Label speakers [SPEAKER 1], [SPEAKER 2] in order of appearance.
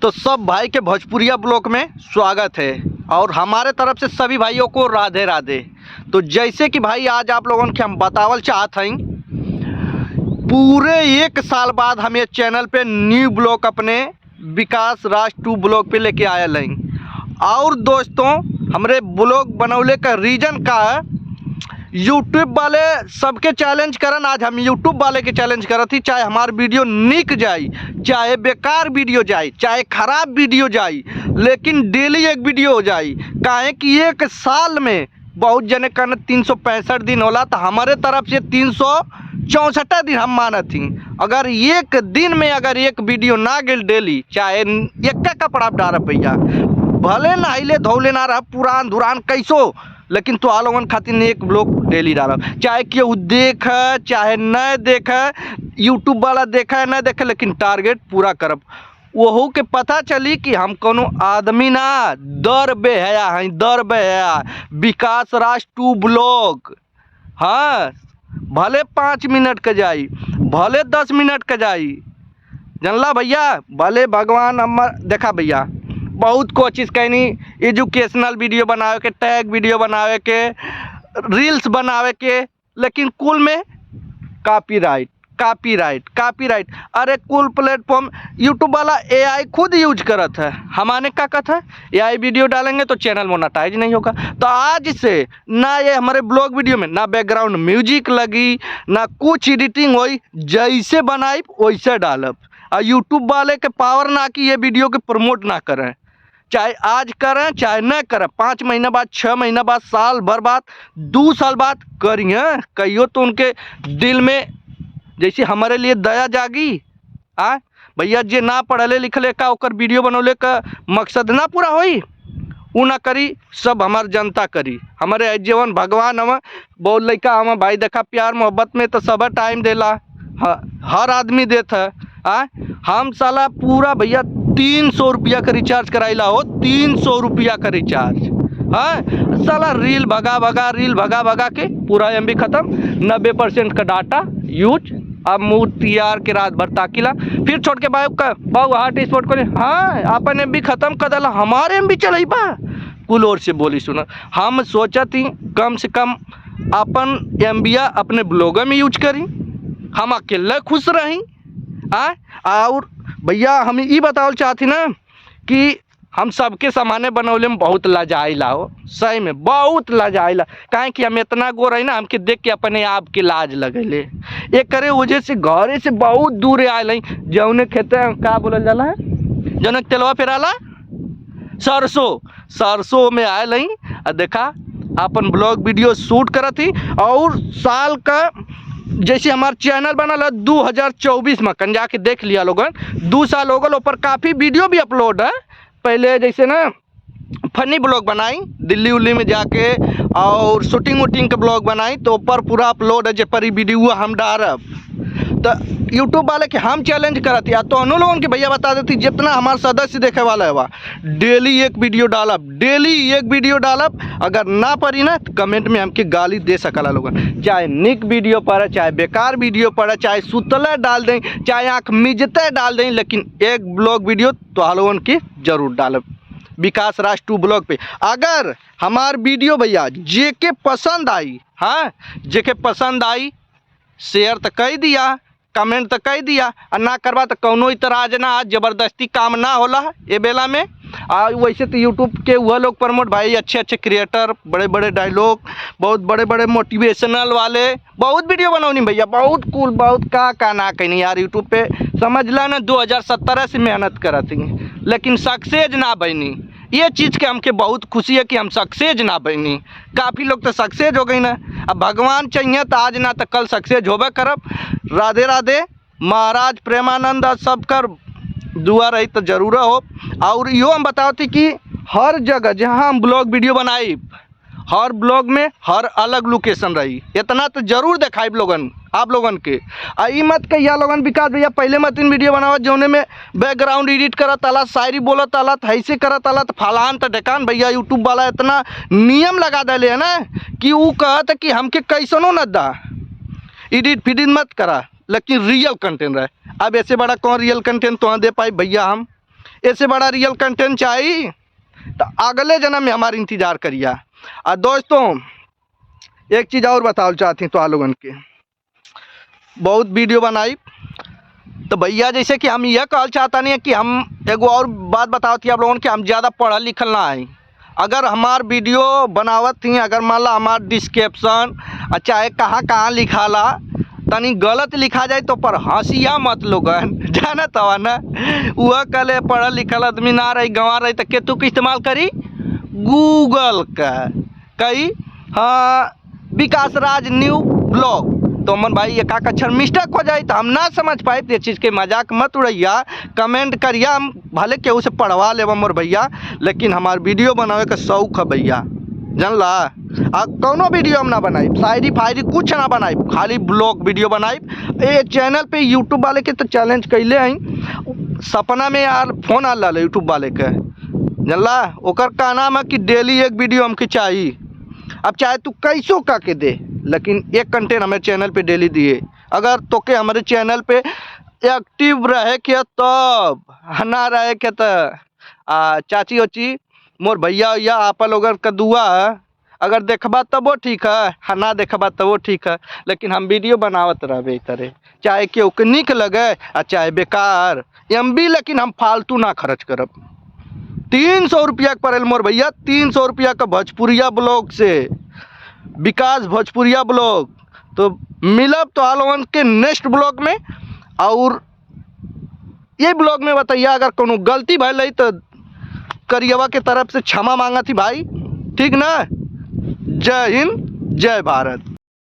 [SPEAKER 1] तो सब भाई के भोजपुरिया ब्लॉग में स्वागत है और हमारे तरफ से सभी भाइयों को राधे राधे। तो जैसे कि भाई आज आप लोगों के हम बतावल चाहते हैं, पूरे 1 साल बाद हम ये चैनल पे न्यू ब्लॉग अपने विकास राज 2 ब्लॉग पे लेके आए हैं। और दोस्तों हमारे ब्लॉग बनौले का रीज़न का है, यूट्यूब वाले सबके चैलेंज करन, आज हम यूट्यूब वाले के चैलेंज करत थी। चाहे हमार वीडियो निक जाए, चाहे बेकार वीडियो जाए, चाहे खराब वीडियो जाए, लेकिन डेली एक वीडियो हो जाए। काहे कि 1 साल में बहुत जने कहना 365 दिन होला, तो हमारे तरफ से 364 दिन हम मानत थी। अगर एक दिन में अगर एक वीडियो ना गेल डेली, चाहे एक कपड़ा डाल भैया, भले नहाइले धोले ना रहा पुरान धुरान कैसो, लेकिन तो लोगन खातिर एक ब्लॉग डेली डालब। चाहे केहू देख चाहे न देख, यूट्यूब वाला देखा न देखे, लेकिन टारगेट पूरा करब। वहू के पता चली कि हम कोनो आदमी ना दर बेहया हैं, दर बेहया। विकास राज 2 ब्लॉग, हाँ, भले 5 मिनट का जाई, भले 10 मिनट का जाई, जानला भैया। भले भगवान हमार देखा भैया, बहुत कोशिश कैनी एजुकेशनल वीडियो बनावे के, टैग वीडियो बनावे के, रील्स बनावे के, लेकिन कुल में कॉपीराइट कॉपीराइट कॉपीराइट। अरे कुल प्लेटफॉर्म यूट्यूब वाला एआई खुद यूज करत है। हमारे क्या कहता है, एआई वीडियो डालेंगे तो चैनल मोनेटाइज नहीं होगा। तो आज से ना ये हमारे ब्लॉग वीडियो में ना बैकग्राउंड म्यूजिक लगी, ना कुछ एडिटिंग हुई, जैसे बनाई वैसे डालब। और यूट्यूब वाले के पावर ना कि ये वीडियो के प्रमोट ना करें, चाहे आज करें चाहे न करें, 5 महीना बाद, 6 महीना बाद, साल भर बाद, 2 साल बाद करिए। कहियो तो उनके दिल में जैसे हमारे लिए दया जागी। आ भैया, जे ना पढ़ले लिखले का ओकर वीडियो बनौले का मकसद ना पूरा होई, उ ना करी, सब हमार जनता करी। हमारे जीवन भगवान हम बहुत लड़का हम भाई देखा, प्यार मोहब्बत में तो सब टाइम देला, हर आदमी देता है। हम साला पूरा भैया 300 रुपया का रिचार्ज कराइला हो, 300 रुपया का रिचार्ज। हाँ साला रील भगा भगा के पूरा MB ख़त्म, 90% का डाटा यूज। अब मुँह तैयार के रात भर ताकिला, फिर छोड़ के बाबू हार्ट स्पॉट को, हाँ अपन MB ख़त्म कर दिला, हमारे MB चल बा। कुल और से बोली सुना, हम सोचा थी कम से कम अपन MB अपने ब्लॉगर में यूज करी, हम अकेले खुश रही। और भैया हम ये बतावल चाहती ना कि हम सबके सामाने बनौले में बहुत लजाइला हो, सही में बहुत लजाइला। काहे कि हम इतना गोर है ना, हमके देख के अपने आप के लाज लगेले। एक करे वजह से घरे से बहुत दूर आए, जौने खेते का बोलल जाला है, जौने तेलवा पेराला सरसों में आए। देखा अपन ब्लॉग वीडियो शूट करत थी। और साल का जैसे हमारा चैनल बना 2024 में, कन जाके देख लिया लोगन, 2 साल हो गए। ऊपर काफ़ी वीडियो भी अपलोड है। पहले जैसे ना फनी ब्लॉग बनाई दिल्ली उल्ली में जाके, और शूटिंग वूटिंग के ब्लॉग बनाई, तो ऊपर पूरा अपलोड है। जे पर वीडियो हम डालब तो यूट्यूब वाले के हम चैलेंज करती है, तो उन लोगों के भैया बता देती, जितना हमारे सदस्य देखे वाला है वह डेली एक वीडियो डालब, डेली एक वीडियो डालब। अगर ना पड़ी ना तो कमेंट में हमके गाली दे सकला लोगन, चाहे निक वीडियो पड़े, चाहे बेकार वीडियो पड़े, चाहे सुतले डाल दें, चाहे आँख मिजते डाल दें, लेकिन एक ब्लॉग वीडियो तो आप लोगन की जरूर डालब विकास राज 2 ब्लॉग पे। अगर हमार वीडियो भैया जेके पसंद आई, हाँ जेके पसंद आई, शेयर तो कह दिया, कमेंट तो कह दिया, और ना करवा तो कौनो इतराज ना, ज़बरदस्ती काम ना होला ये बेला में। और वैसे तो यूट्यूब के वह लोग प्रमोट भाई, अच्छे क्रिएटर, बड़े बड़े डायलॉग, बहुत बड़े बड़े मोटिवेशनल वाले बहुत वीडियो बनौनी भैया, बहुत कूल, बहुत का ना कहीं यार। यूट्यूब पे समझ ला ना 2017 से मेहनत करती, लेकिन सक्सेस ना बनी। ये चीज़ के हमके बहुत खुशी है कि हम सक्सेस ना बनी। काफ़ी लोग तो सक्सेस हो गई ना, अब भगवान चाहिए तो आज ना तो कल सक्सेस होबे करब। राधे राधे। महाराज प्रेमानंद सबकर दुआ रही तो जरूर हो। और यो हम बताते कि हर जगह जहाँ हम ब्लॉग वीडियो बनाई, हर ब्लॉग में हर अलग लोकेशन रही, इतना तो जरूर दिखाइब लोगन आप लोगन के। आई मत कहिया लोगन विकास भैया पहले मत इन वीडियो बनावा जौने में बैकग्राउंड एडिट करत आला, शायरी बोलत आला, ऐसे करत आला, तो फलान तो ढकान। भैया यूट्यूब वाला इतना नियम लगा दिले है ना कि वो कहत कि हमके कैसनो न दा, एडिट फिडिट मत करा, लेकिन रियल कंटेंट रहे। अब ऐसे बड़ा कौन रियल कंटेंट तो दे पाई भैया हम। ऐसे बड़ा रियल कंटेंट चाहिए तो अगले जन्म में हमारा इंतज़ार करिए। और दोस्तों एक चीज़ और बताओ चाहती तो आप लोगन के, बहुत वीडियो बनाई तो भैया जैसे कि हम यह कहना चाहता नहीं है कि हम एगो और बात बताओ थी आप लोगों कि हम ज़्यादा पढ़ल लिखल ना है। अगर हमार वीडियो बनावत थी, अगर मान ला हमार डिस्क्रिप्शन चाहे कहाँ कहाँ लिखाला तनी गलत लिखा जाए तो पर हंसिया मत लोगन, जाना तवा ना वह कले पढ़ल लिखल आदमी ना रही गंवा रही तो केतु के इस्तेमाल करी गूगल का कई। हाँ विकास राज न्यू ब्लॉग तो मन भाई एक अक्षर मिस्टेक हो जाए तो हम ना समझ पाए तो ये चीज़ के मजाक मत उड़ैया, कमेंट करिया, हम भले केहू से पढ़वा लेब मोर भैया, लेकिन हमार वीडियो बनावे का शौक है भैया जानला। आ कौनो वीडियो हम ना बनाई, शायरी फायरी कुछ ना बनाई, खाली ब्लॉग वीडियो बनाई। एक चैनल पे यूट्यूब वाले के तो चैलेंज कैले हैं, सपना में यार फोन आ ला यूट्यूब वाले के जानला, ओकर का नाम है कि डेली एक वीडियो हमके चाहिए। अब चाहे तू कैसो का के दे लेकिन एक कंटेंट हमारे चैनल पे डेली दिए। अगर तो के हमारे चैनल पे एक्टिव रहे के तब, ना रहे के तो चाची ओची मोर भैया भैया आप लोगन का दुआ है, अगर देखबा तब वो ठीक है, ना देखबा तब वो ठीक है, लेकिन हम वीडियो बनावत रहे तरह चाहे केहू के निक लगे और चाहे बेकार MB, लेकिन हम फालतू ना खर्च करब। 300 रुपया पड़ेल मोर भैया, 300 रुपया का भोजपुरिया ब्लॉग से विकास भोजपुरिया ब्लॉग। तो मिलब तो आप लोगन के नेक्स्ट ब्लॉग में, और ये ब्लॉग में बताइए अगर कोनो गलती भइल तो करियवा के तरफ से क्षमा मांगा थी भाई, ठीक ना। जय हिंद जय भारत।